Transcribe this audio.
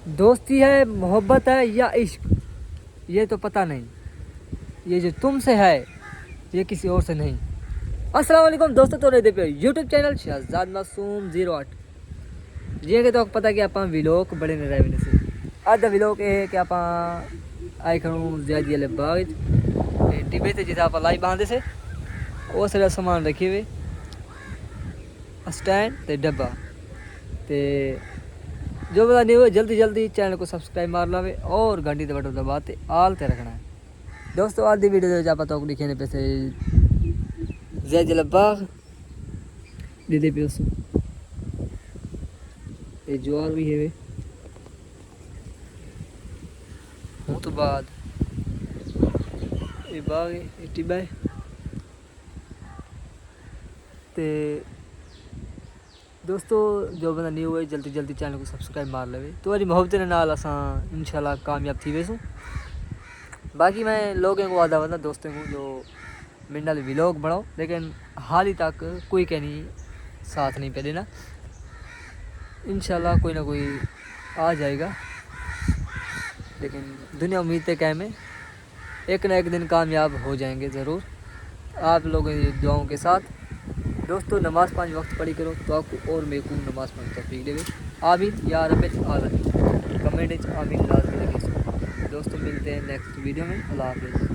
دوستی ہے, محبت ہے یا عشق, یہ تو پتہ نہیں. یہ جو تم سے ہے یہ کسی اور سے نہیں. السلام علیکم دوستو, تو رہتے پہ یوٹیوب چینل شہزاد معصوم 08. جی کہ تو پتہ کہ آپ ویلوگ بڑے نہیں رہے سے. آج دا ویلوگ یہ ہے کہ آپ آئے کھڑوں زیادی والے باغ ٹبے سے جیسے آپ لائی باندھے سے وہ سارا سامان رکھے ہوئے اسٹینڈ تے ڈبا تے جو پتا نہیں ہوئے جلدی چینل کو سبسکرائب مار لاوے اور گھنٹی تے بٹن دباتے آل تے رکھنا ہے. دوستو آج دی ویڈیو دے آپ لکھے نے پیسے زیادی والے باغ دے پہ اس یہ جوار بھی ہے ہوں تو بعد یہ باغ ہے یہ ٹبا ہے تے دوستو جو بندہ نہیں ہوئے جلدی چینل کو سبسکرائب مار لے تو والی محبت نال اساں انشاءاللہ کامیاب تھی ویسوں. باقی میں لوگوں کو آدھا بندہ دوستوں کو جو میرے نال ویلوگ بناؤ لیکن حال ہی تک کوئی کہنی ساتھ نہیں پہ دینا. انشاءاللہ کوئی نہ کوئی آ جائے گا لیکن دنیا امید تے قائم ہے, ایک نہ ایک دن کامیاب ہو جائیں گے ضرور آپ لوگوں کی دعاؤں کے ساتھ. دوستو نماز 5 وقت پڑھی کرو تو آپ کو اور میں کو نماز پڑھنے توفیق دے. آمین یا رب العالمین. کمنٹ آمین لازمی لگے. دوستو ملتے ہیں نیکسٹ ویڈیو میں. اللہ حافظ.